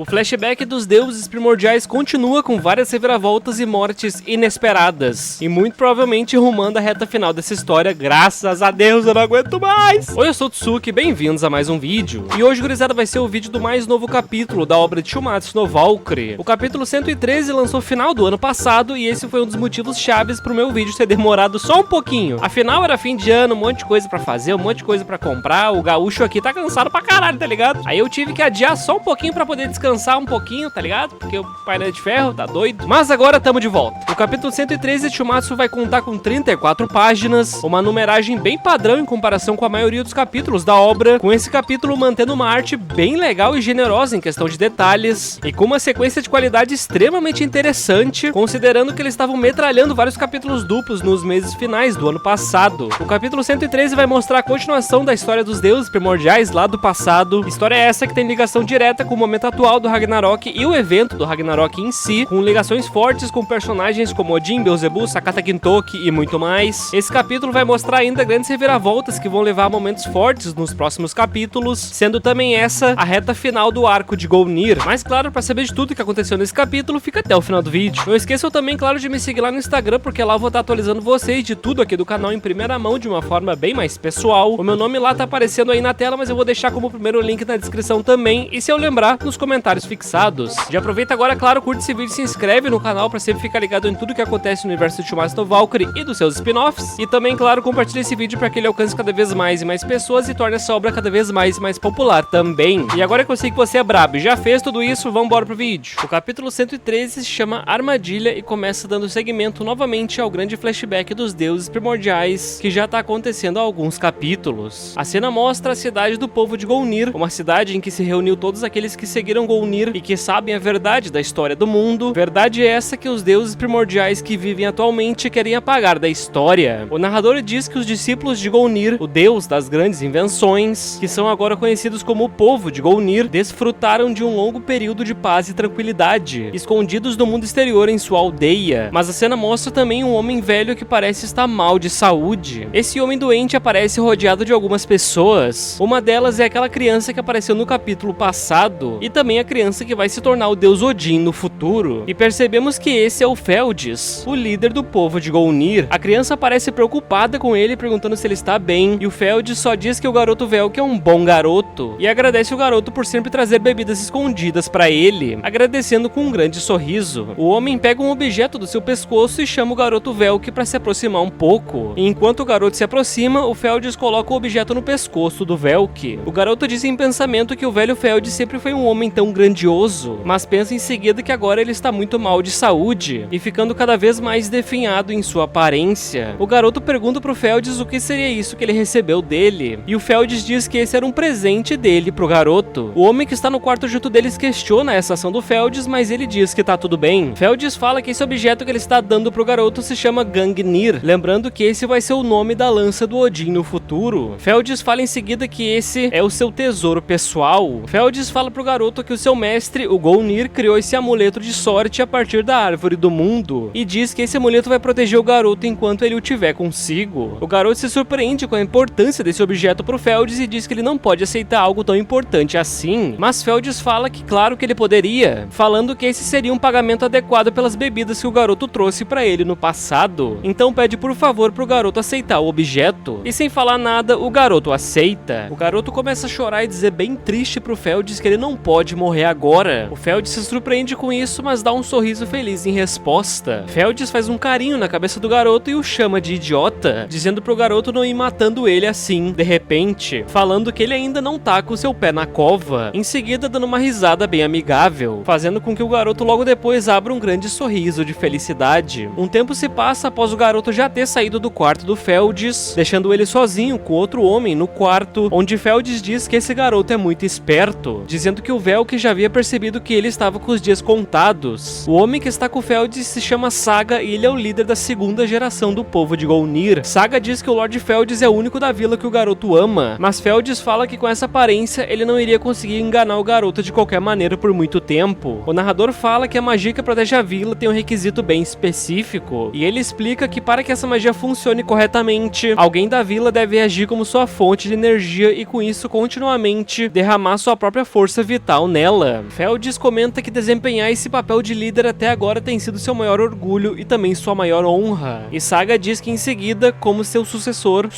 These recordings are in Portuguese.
O flashback dos deuses primordiais continua com várias reviravoltas e mortes inesperadas, e muito provavelmente rumando a reta final dessa história. Graças a Deus, eu não aguento mais! Oi, eu sou o Tsuki, bem-vindos a mais um vídeo. E hoje, gurizada, vai ser o vídeo do mais novo capítulo da obra de Shumatsu no Valkyrie. O capítulo 113 lançou no final do ano passado, e esse foi um dos motivos chaves pro meu vídeo ter demorado só um pouquinho. Afinal, era fim de ano, um monte de coisa pra fazer, um monte de coisa pra comprar, o gaúcho aqui tá cansado pra caralho, tá ligado? Aí eu tive que adiar só um pouquinho pra poder descansar um pouquinho, tá ligado? Porque o painel de ferro tá doido. Mas agora tamo de volta. O capítulo 113 de Shumatsu vai contar com 34 páginas, uma numeragem bem padrão em comparação com a maioria dos capítulos da obra, com esse capítulo mantendo uma arte bem legal e generosa em questão de detalhes, e com uma sequência de qualidade extremamente interessante, considerando que eles estavam metralhando vários capítulos duplos nos meses finais do ano passado. O capítulo 113 vai mostrar a continuação da história dos deuses primordiais lá do passado, história essa que tem ligação direta com o momento atual do Ragnarok e o evento do Ragnarok em si, com ligações fortes com personagens como Odin, Beelzebub, Sakata Gintoki e muito mais. Esse capítulo vai mostrar ainda grandes reviravoltas que vão levar a momentos fortes nos próximos capítulos, sendo também essa a reta final do arco de Gonir. Mas claro, para saber de tudo que aconteceu nesse capítulo, fica até o final do vídeo. Não esqueçam também, claro, de me seguir lá no Instagram, porque lá eu vou estar atualizando vocês de tudo aqui do canal em primeira mão, de uma forma bem mais pessoal. O meu nome lá tá aparecendo aí na tela, mas eu vou deixar como primeiro link na descrição também, e se eu lembrar, nos comentários fixados. Já aproveita agora, claro, curte esse vídeo e se inscreve no canal pra sempre ficar ligado em tudo que acontece no universo de Shumatsu no Valkyrie e dos seus spin-offs. E também, claro, compartilha esse vídeo para que ele alcance cada vez mais e mais pessoas e torne essa obra cada vez mais e mais popular também. E agora que eu sei que você é brabo e já fez tudo isso, vamos embora pro vídeo. O capítulo 113 se chama Armadilha e começa dando seguimento novamente ao grande flashback dos deuses primordiais que já tá acontecendo há alguns capítulos. A cena mostra a cidade do povo de Gonir, uma cidade em que se reuniu todos aqueles que seguiram Gonir e que sabem a verdade da história do mundo, verdade essa que os deuses primordiais que vivem atualmente querem apagar da história. O narrador diz que os discípulos de Gonir, o deus das grandes invenções, que são agora conhecidos como o povo de Gonir, desfrutaram de um longo período de paz e tranquilidade, escondidos do mundo exterior em sua aldeia. Mas a cena mostra também um homem velho que parece estar mal de saúde. Esse homem doente aparece rodeado de algumas pessoas. Uma delas é aquela criança que apareceu no capítulo passado, e também a criança que vai se tornar o deus Odin no futuro. E percebemos que esse é o Feldis, o líder do povo de Gonir. A criança parece preocupada com ele, perguntando se ele está bem, e o Feldis só diz que o garoto Velk é um bom garoto, e agradece o garoto por sempre trazer bebidas escondidas para ele, agradecendo com um grande sorriso. O homem pega um objeto do seu pescoço e chama o garoto Velk para se aproximar um pouco. E enquanto o garoto se aproxima, o Feldis coloca o objeto no pescoço do Velk. O garoto diz em pensamento que o velho Feldis sempre foi um homem tão grandioso, mas pensa em seguida que agora ele está muito mal de saúde e ficando cada vez mais definhado em sua aparência. O garoto pergunta pro Feldis o que seria isso que ele recebeu dele, e o Feldis diz que esse era um presente dele pro garoto. O homem que está no quarto junto deles questiona essa ação do Feldis, mas ele diz que tá tudo bem. Feldis fala que esse objeto que ele está dando pro garoto se chama Gungnir, lembrando que esse vai ser o nome da lança do Odin no futuro. Feldis fala em seguida que esse é o seu tesouro pessoal. Feldis fala pro garoto que o seu mestre, o Gonir, criou esse amuleto de sorte a partir da árvore do mundo, e diz que esse amuleto vai proteger o garoto enquanto ele o tiver consigo. O garoto se surpreende com a importância desse objeto pro Feldis e diz que ele não pode aceitar algo tão importante assim, mas Feldis fala que claro que ele poderia, falando que esse seria um pagamento adequado pelas bebidas que o garoto trouxe pra ele no passado. Então pede por favor pro garoto aceitar o objeto, e sem falar nada, o garoto aceita. O garoto começa a chorar e dizer bem triste pro Feldis que ele não pode morrer agora. O Feldis se surpreende com isso, mas dá um sorriso feliz em resposta. Feldis faz um carinho na cabeça do garoto e o chama de idiota, dizendo pro garoto não ir matando ele assim, de repente, falando que ele ainda não tá com seu pé na cova, em seguida dando uma risada bem amigável, fazendo com que o garoto logo depois abra um grande sorriso de felicidade. Um tempo se passa após o garoto já ter saído do quarto do Feldis, deixando ele sozinho com outro homem no quarto, onde Feldis diz que esse garoto é muito esperto, dizendo que o Velk já havia percebido que ele estava com os dias contados. O homem que está com o Feldis se chama Saga e ele é o líder da segunda geração do povo de Gonir. Saga diz que o Lord Feldis é o único da vila que o garoto ama, mas Feldis fala que com essa aparência ele não iria conseguir enganar o garoto de qualquer maneira por muito tempo. O narrador fala que a magia que protege a vila tem um requisito bem específico, e ele explica que para que essa magia funcione corretamente, alguém da vila deve agir como sua fonte de energia e com isso continuamente derramar sua própria força vital nela. dela. Feldis comenta que desempenhar esse papel de líder até agora tem sido seu maior orgulho e também sua maior honra. E Saga diz que em seguida, como seu sucessor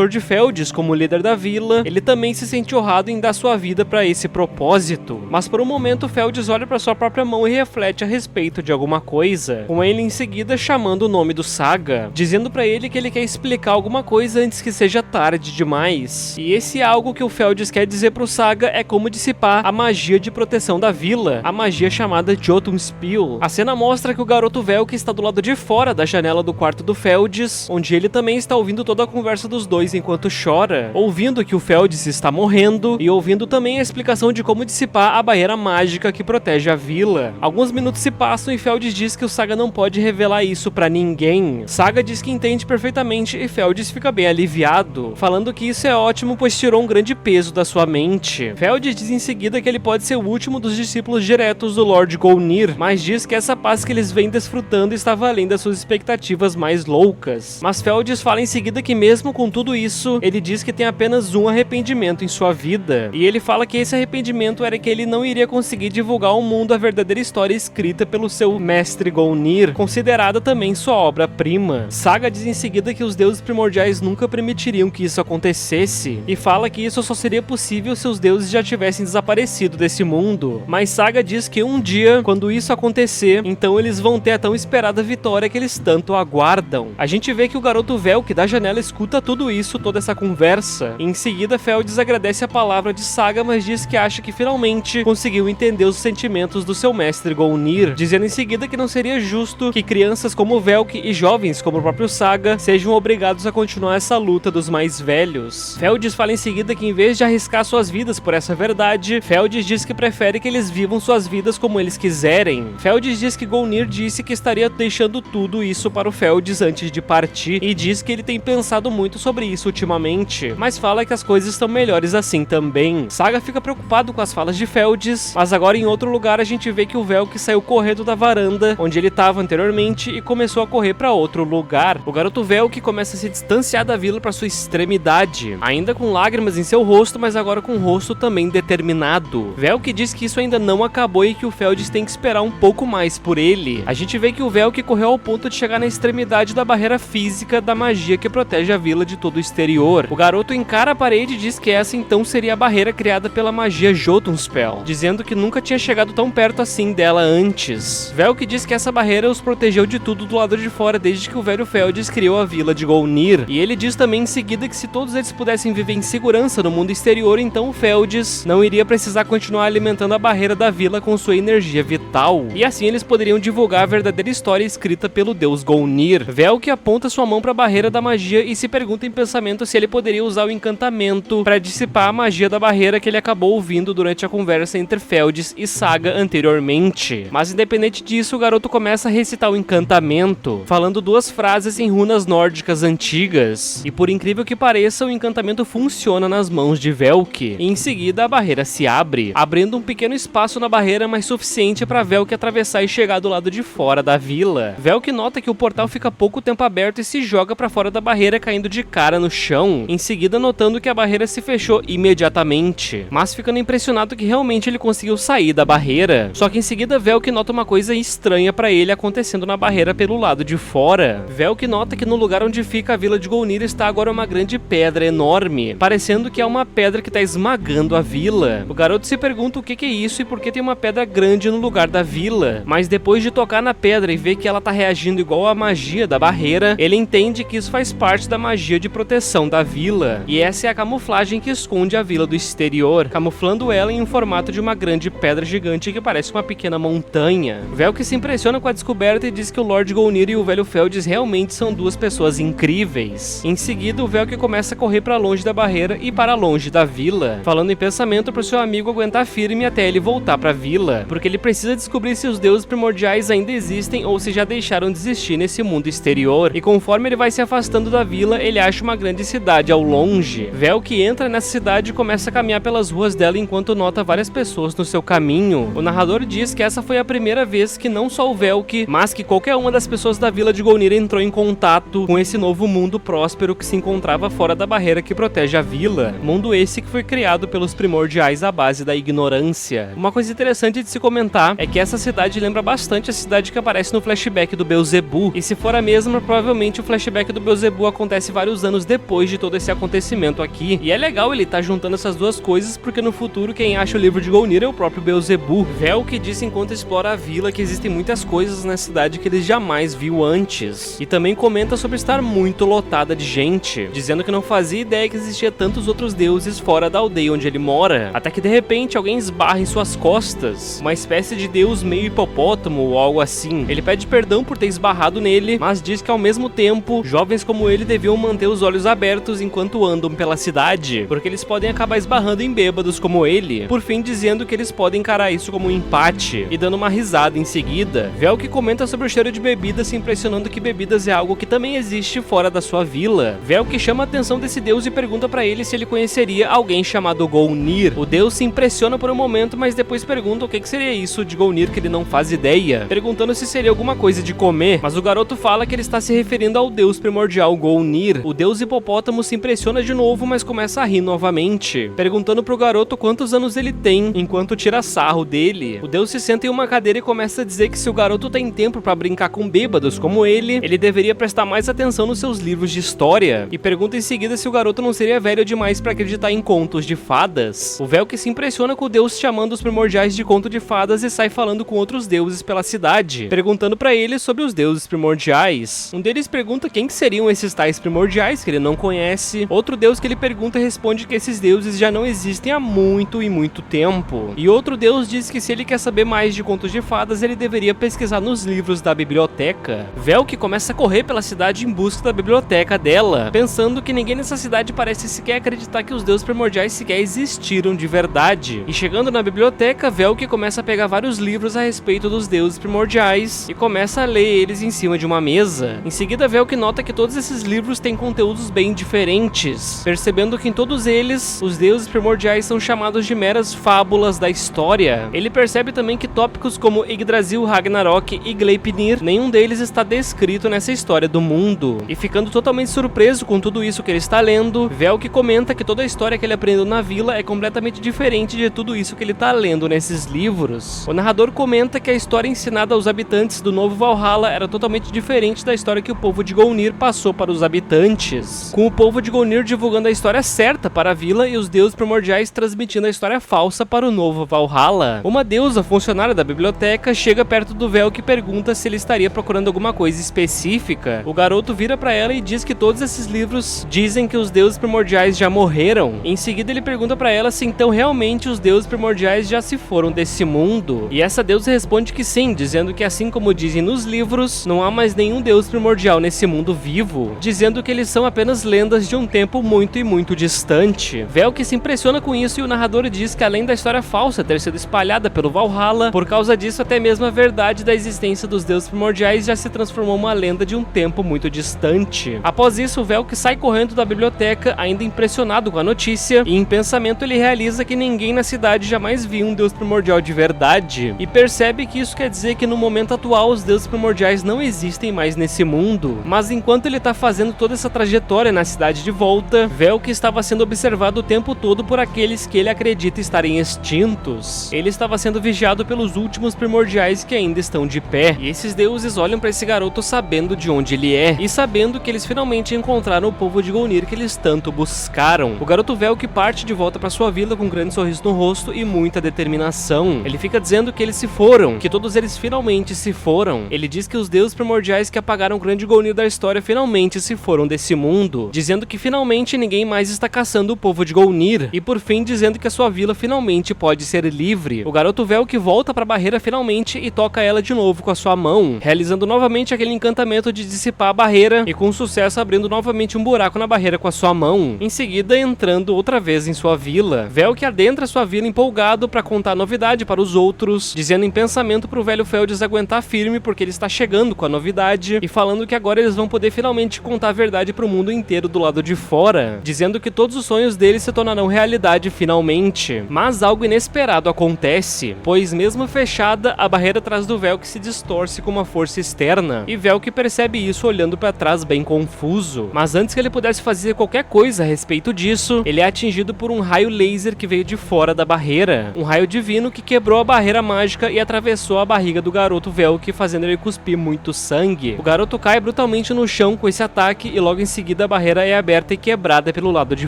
de Feldis como líder da vila, ele também se sente honrado em dar sua vida para esse propósito. Mas por um momento Feldis olha para sua própria mão e reflete a respeito de alguma coisa, com ele em seguida chamando o nome do Saga, dizendo para ele que ele quer explicar alguma coisa antes que seja tarde demais. E esse algo que o Feldis quer dizer pro Saga é como dissipar a magia de proteção da vila, a magia chamada Jotunspill. A cena mostra que o garoto Velk está do lado de fora da janela do quarto do Feldis, onde ele também está ouvindo toda a conversa dos dois enquanto chora, ouvindo que o Feldis está morrendo e ouvindo também a explicação de como dissipar a barreira mágica que protege a vila. Alguns minutos se passam e Feldis diz que o Saga não pode revelar isso pra ninguém. Saga diz que entende perfeitamente e Feldis fica bem aliviado, falando que isso é ótimo pois tirou um grande peso da sua mente. Feldis diz em seguida que ele pode ser o último dos discípulos diretos do Lord Gonir, mas diz que essa paz que eles vêm desfrutando está além das suas expectativas mais loucas. Mas Feldis fala em seguida que mesmo com tudo isso, ele diz que tem apenas um arrependimento em sua vida. E ele fala que esse arrependimento era que ele não iria conseguir divulgar ao mundo a verdadeira história escrita pelo seu mestre Gonir, considerada também sua obra-prima. Saga diz em seguida que os deuses primordiais nunca permitiriam que isso acontecesse, e fala que isso só seria possível se os deuses já tivessem desaparecido desse mundo. Mas Saga diz que um dia, quando isso acontecer, então eles vão ter a tão esperada vitória que eles tanto aguardam. A gente vê que o garoto Velk da janela escuta tudo isso, toda essa conversa. Em seguida, Feldis agradece a palavra de Saga, mas diz que acha que finalmente conseguiu entender os sentimentos do seu mestre Gonir, dizendo em seguida que não seria justo que crianças como Velk e jovens como o próprio Saga sejam obrigados a continuar essa luta dos mais velhos. Feldis fala em seguida que em vez de arriscar suas vidas por essa verdade, Feldis diz que prefere que eles vivam suas vidas como eles quiserem. Feldis diz que Gonir disse que estaria deixando tudo isso para o Feldis antes de partir e diz que ele tem pensado muito sobre isso ultimamente, mas fala que as coisas estão melhores assim também. Saga fica preocupado com as falas de Feldis, mas agora em outro lugar a gente vê que o Velk saiu correndo da varanda onde ele estava anteriormente e começou a correr para outro lugar. O garoto Velk começa a se distanciar da vila para sua extremidade, ainda com lágrimas em seu rosto, mas agora com o rosto também determinado. Velk diz que isso ainda não acabou e que o Feldis tem que esperar um pouco mais por ele. A gente vê que o Velk correu ao ponto de chegar na extremidade da barreira física da magia que protege a vila de todo o exterior. O garoto encara a parede e diz que essa então seria a barreira criada pela magia Jotunspell, dizendo que nunca tinha chegado tão perto assim dela antes. Velk diz que essa barreira os protegeu de tudo do lado de fora desde que o velho Feldis criou a vila de Gonir. E ele diz também em seguida que se todos eles pudessem viver em segurança no mundo exterior, então o Feldis não iria precisar continuar alimentando a barreira da vila com sua energia vital. E assim eles poderiam divulgar a verdadeira história escrita pelo deus Gonir. Velk aponta sua mão para a barreira da magia e se pergunta em pensamento se ele poderia usar o encantamento para dissipar a magia da barreira que ele acabou ouvindo durante a conversa entre Feldis e Saga anteriormente. Mas independente disso, o garoto começa a recitar o encantamento, falando duas frases em runas nórdicas antigas. E por incrível que pareça, o encantamento funciona nas mãos de Velk. E em seguida a barreira se abre, abrindo um pequeno espaço na barreira, mas suficiente para Velk atravessar e chegar do lado de fora da vila. Velk nota que o portal fica pouco tempo aberto e se joga para fora da barreira, caindo de cara no chão, em seguida notando que a barreira se fechou imediatamente, mas ficando impressionado que realmente ele conseguiu sair da barreira. Só que em seguida Velk nota uma coisa estranha para ele acontecendo na barreira pelo lado de fora. Velk nota que no lugar onde fica a vila de Gonir está agora uma grande pedra enorme, parecendo que é uma pedra que está esmagando a vila. O garoto se pergunta o que é isso e por que tem uma pedra grande no lugar da vila, mas depois de tocar na pedra e ver que ela tá reagindo igual à magia da barreira, ele entende que isso faz parte da magia de proteção da vila, e essa é a camuflagem que esconde a vila do exterior, camuflando ela em um formato de uma grande pedra gigante que parece uma pequena montanha. Velk se impressiona com a descoberta e diz que o Lord Gonir e o velho Feldis realmente são duas pessoas incríveis. Em seguida, o Velk começa a correr para longe da barreira e para longe da vila, falando em pensamento pro seu amigo aguentar firme até ele voltar pra vila, porque ele precisa descobrir se os deuses primordiais ainda existem ou se já deixaram de existir nesse mundo exterior. E conforme ele vai se afastando da vila, ele acha uma grande cidade ao longe. Velk entra nessa cidade e começa a caminhar pelas ruas dela enquanto nota várias pessoas no seu caminho. O narrador diz que essa foi a primeira vez que não só o Velk, mas que qualquer uma das pessoas da vila de Gonir entrou em contato com esse novo mundo próspero que se encontrava fora da barreira que protege a vila. Mundo esse que foi criado pelos primordiais à base da ignorância. ignorância. Uma coisa interessante de se comentar é que essa cidade lembra bastante a cidade que aparece no flashback do Beelzebub, e se for a mesma, provavelmente o flashback do Beelzebub acontece vários anos depois de todo esse acontecimento aqui, e é legal ele tá juntando essas duas coisas, porque no futuro quem acha o livro de Gonir é o próprio Beelzebub. Velk disse enquanto explora a vila que existem muitas coisas na cidade que ele jamais viu antes, e também comenta sobre estar muito lotada de gente, dizendo que não fazia ideia que existia tantos outros deuses fora da aldeia onde ele mora, até que de repente alguém esbarra em suas costas, uma espécie de deus meio hipopótamo ou algo assim. Ele pede perdão por ter esbarrado nele, mas diz que ao mesmo tempo, jovens como ele deviam manter os olhos abertos enquanto andam pela cidade, porque eles podem acabar esbarrando em bêbados como ele, por fim dizendo que eles podem encarar isso como um empate, e dando uma risada em seguida. Velk comenta sobre o cheiro de bebidas, se impressionando que bebidas é algo que também existe fora da sua vila. Velk chama a atenção desse deus e pergunta pra ele se ele conheceria alguém chamado Gonir. O deus se impressiona por um momento, mas depois pergunta o que seria isso de Gonir que ele não faz ideia, perguntando se seria alguma coisa de comer, mas o garoto fala que ele está se referindo ao deus primordial Gonir. O deus hipopótamo se impressiona de novo, mas começa a rir novamente, perguntando pro garoto quantos anos ele tem, enquanto tira sarro dele. O deus se senta em uma cadeira e começa a dizer que se o garoto tem tempo pra brincar com bêbados como ele deveria prestar mais atenção nos seus livros de história, e pergunta em seguida se o garoto não seria velho demais pra acreditar em contos de fadas. O Velk se impressiona com o deus chamando os primordiais de conto de fadas e sai falando com outros deuses pela cidade, perguntando pra ele sobre os deuses primordiais. Um deles pergunta quem que seriam esses tais primordiais que ele não conhece. Outro deus que ele pergunta responde que esses deuses já não existem há muito e muito tempo. E outro deus diz que se ele quer saber mais de contos de fadas, ele deveria pesquisar nos livros da biblioteca. Velk começa a correr pela cidade em busca da biblioteca dela, pensando que ninguém nessa cidade parece sequer acreditar que os deuses primordiais sequer existiram de verdade. E chegando na biblioteca, Velk começa a pegar vários livros a respeito dos deuses primordiais e começa a ler eles em cima de uma mesa. Em seguida, Velk nota que todos esses livros têm conteúdos bem diferentes, percebendo que em todos eles, os deuses primordiais são chamados de meras fábulas da história. Ele percebe também que tópicos como Yggdrasil, Ragnarok e Gleipnir, nenhum deles está descrito nessa história do mundo. E ficando totalmente surpreso com tudo isso que ele está lendo, Velk comenta que toda a história que ele aprendeu na vila é completamente diferente de tudo isso que ele está lendo nesses livros. O narrador comenta que a história ensinada aos habitantes do Novo Valhalla era totalmente diferente da história que o povo de Gonir passou para os habitantes, com o povo de Gonir divulgando a história certa para a vila e os deuses primordiais transmitindo a história falsa para o Novo Valhalla. Uma deusa funcionária da biblioteca chega perto do Velk e pergunta se ele estaria procurando alguma coisa específica. O garoto vira para ela e diz que todos esses livros dizem que os deuses primordiais já morreram. Em seguida ele pergunta para ela se então realmente os deuses primordiais já se foram desse mundo. E essa deusa responde que sim, dizendo que assim como dizem nos livros, não há mais nenhum deus primordial nesse mundo vivo, dizendo que eles são apenas lendas de um tempo muito e muito distante. Velk se impressiona com isso e o narrador diz que além da história falsa ter sido espalhada pelo Valhalla, por causa disso até mesmo a verdade da existência dos deuses primordiais já se transformou em uma lenda de um tempo muito distante. Após isso, Velk sai correndo da biblioteca, ainda impressionado com a notícia, e em pensamento ele realiza que ninguém na cidade jamais viu um deus primordial de verdade, e percebe que isso quer dizer que no momento atual os deuses primordiais não existem mais nesse mundo. Mas enquanto ele tá fazendo toda essa trajetória na cidade de volta, Velk estava sendo observado o tempo todo por aqueles que ele acredita estarem extintos. Ele estava sendo vigiado pelos últimos primordiais que ainda estão de pé, e esses deuses olham para esse garoto sabendo de onde ele é, e sabendo que eles finalmente encontraram o povo de Gonir que eles tanto buscaram. O garoto Velk parte de volta para sua vila com um grande sorriso no rosto e muita determinação. Ele fica dizendo que eles se foram, que todos eles finalmente se foram. Ele diz que os deuses primordiais que apagaram o grande Gonir da história finalmente se foram desse mundo, dizendo que finalmente ninguém mais está caçando o povo de Gonir, e por fim dizendo que a sua vila finalmente pode ser livre. O garoto Velk volta para a barreira finalmente e toca ela de novo com a sua mão, realizando novamente aquele encantamento de dissipar a barreira e com sucesso abrindo novamente um buraco na barreira com a sua mão. Em seguida, entrando outra vez em sua vila. Velk adentra sua vila empolgado para contar a novidade para os outros, dizendo em pensamento pro velho Feldes aguentar firme porque ele está chegando com a novidade e falando que agora eles vão poder finalmente contar a verdade pro mundo inteiro do lado de fora, dizendo que todos os sonhos deles se tornarão realidade finalmente. Mas algo inesperado acontece, pois mesmo fechada, a barreira atrás do Velk se distorce com uma força externa, e Velk percebe isso olhando para trás bem confuso. Mas antes que ele pudesse fazer qualquer coisa a respeito disso, ele é atingido por um raio laser que veio de fora da barreira. barreira, um raio divino que quebrou a barreira mágica e atravessou a barriga do garoto Velk, fazendo ele cuspir muito sangue. O garoto cai brutalmente no chão com esse ataque e logo em seguida a barreira é aberta e quebrada pelo lado de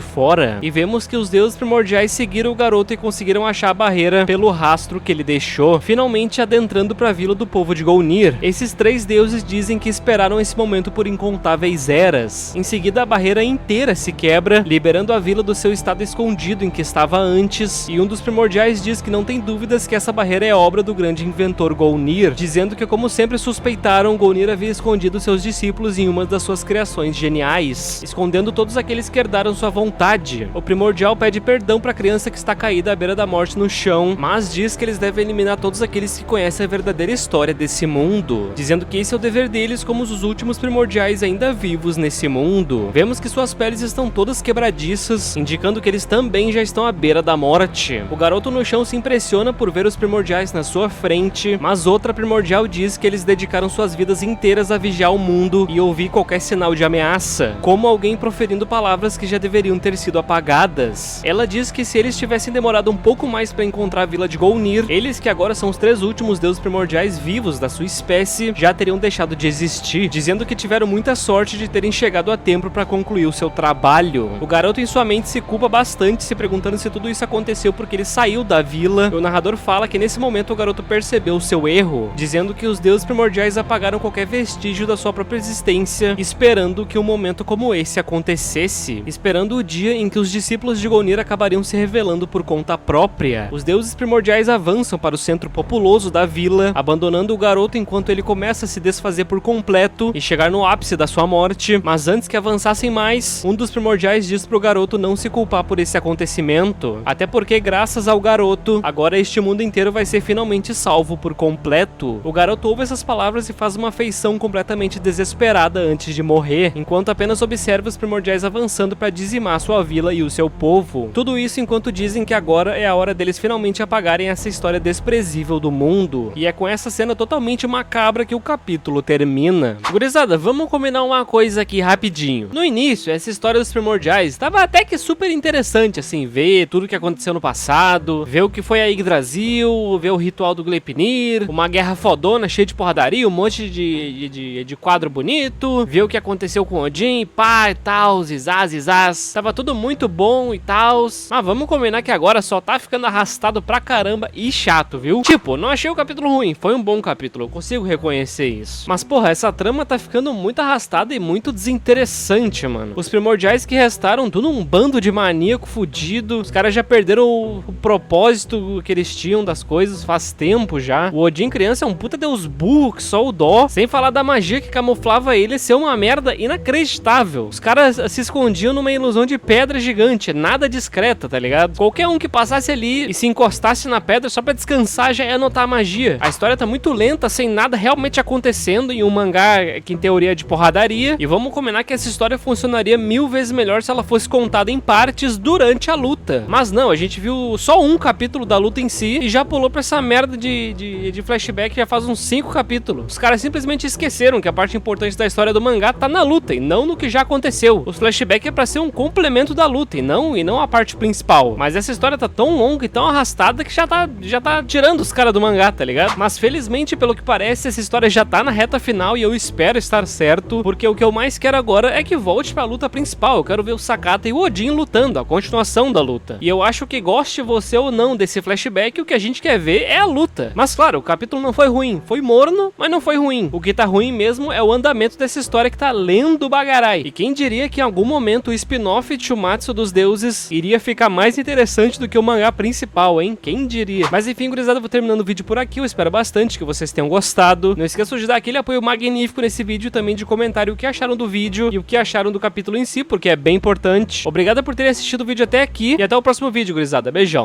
fora. E vemos que os deuses primordiais seguiram o garoto e conseguiram achar a barreira pelo rastro que ele deixou, finalmente adentrando para a vila do povo de Golnir. Esses 3 deuses dizem que esperaram esse momento por incontáveis eras. Em seguida a barreira inteira se quebra, liberando a vila do seu estado escondido em que estava antes, e um dos primordiais diz que não tem dúvidas que essa barreira é obra do grande inventor Golnir, dizendo que, como sempre suspeitaram, Golnir havia escondido seus discípulos em uma das suas criações geniais, escondendo todos aqueles que herdaram sua vontade. O primordial pede perdão para a criança que está caída à beira da morte no chão, mas diz que eles devem eliminar todos aqueles que conhecem a verdadeira história desse mundo, dizendo que esse é o dever deles como os últimos primordiais ainda vivos nesse mundo. Vemos que suas peles estão todas quebradiças, indicando que eles também já estão à beira da morte. O garoto no chão se impressiona por ver os primordiais na sua frente, mas outra primordial diz que eles dedicaram suas vidas inteiras a vigiar o mundo e ouvir qualquer sinal de ameaça, como alguém proferindo palavras que já deveriam ter sido apagadas. Ela diz que se eles tivessem demorado um pouco mais para encontrar a vila de Golnir, eles, que agora são os 3 últimos deuses primordiais vivos da sua espécie, já teriam deixado de existir, dizendo que tiveram muita sorte de terem chegado a tempo para concluir o seu trabalho. O garoto em sua mente se culpa bastante, se perguntando se tudo isso aconteceu porque ele saiu da vila. O narrador fala que nesse momento o garoto percebeu o seu erro, dizendo que os deuses primordiais apagaram qualquer vestígio da sua própria existência, esperando que um momento como esse acontecesse, esperando o dia em que os discípulos de Golnir acabariam se revelando por conta própria. Os deuses primordiais avançam para o centro populoso da vila, abandonando o garoto enquanto ele começa a se desfazer por completo e chegar no ápice da sua morte. Mas antes que avançassem mais, um dos primordiais diz pro garoto não se culpar por esse acontecimento, até porque graças ao garoto, agora este mundo inteiro vai ser finalmente salvo por completo. O garoto ouve essas palavras e faz uma feição completamente desesperada antes de morrer, enquanto apenas observa os primordiais avançando para dizimar sua vila e o seu povo. Tudo isso enquanto dizem que agora é a hora deles finalmente apagarem essa história desprezível do mundo. E é com essa cena totalmente macabra que o capítulo termina. Gurizada, vamos combinar uma coisa aqui rapidinho. No início, essa história dos primordiais estava até que super interessante, assim, ver tudo que aconteceu no passado, ver o que foi a Yggdrasil, ver o ritual do Gleipnir, uma guerra fodona, cheia de porradaria, um monte de quadro bonito, ver o que aconteceu com Odin, pá, e tal, zizás. Tava tudo muito bom e tal. Mas vamos combinar que agora só tá ficando arrastado pra caramba e chato, viu? Tipo, não achei o capítulo ruim, foi um bom capítulo, eu consigo reconhecer isso. Mas porra, essa trama tá ficando muito arrastada e muito desinteressante, mano. Os primordiais que restaram, tudo um bando de maníaco fudido. Os caras já perderam o propósito que eles tinham das coisas faz tempo já. O Odin criança é um puta deus burro que só o dó. Sem falar da magia que camuflava ele ser uma merda inacreditável. Os caras se escondiam numa ilusão de pedra gigante, nada discreta, tá ligado? Qualquer um que passasse ali e se encostasse na pedra só pra descansar já ia notar a magia. A história tá muito lenta, sem nada realmente acontecendo em um mangá que em teoria é de porradaria. E vamos combinar que essa história funcionaria 1000 vezes melhor se ela fosse contada em partes durante a luta. Mas não, a gente viu só um capítulo da luta em si e já pulou pra essa merda de flashback já faz uns 5 capítulos. Os caras simplesmente esqueceram que a parte importante da história do mangá tá na luta e não no que já aconteceu. Os flashbacks é pra ser um complemento da luta e não a parte principal. Mas essa história tá tão longa e tão arrastada que já tá tirando os caras do mangá, tá ligado? Mas felizmente, pelo que parece, essa história já tá na reta final e eu espero estar certo, porque o que eu mais quero agora é que volte pra luta principal. Eu quero ver o Sakata e o Odin lutando, a continuação da luta. E eu acho que goste você ou não desse flashback, o que a gente quer ver é a luta. Mas claro, o capítulo não foi ruim, foi morno, mas não foi ruim. O que tá ruim mesmo é o andamento dessa história que tá lendo bagarai. E quem diria que em algum momento o spin-off Chumatsu dos deuses iria ficar mais interessante do que o mangá principal, hein? Quem diria? Mas enfim, gurizada, vou terminando o vídeo por aqui. Eu espero bastante que vocês tenham gostado. Não esqueçam de dar aquele apoio magnífico nesse vídeo, também de comentário o que acharam do vídeo e o que acharam do capítulo em si, porque é bem importante. Obrigado por terem assistido o vídeo até aqui e até o próximo vídeo, gurizada. Beijão.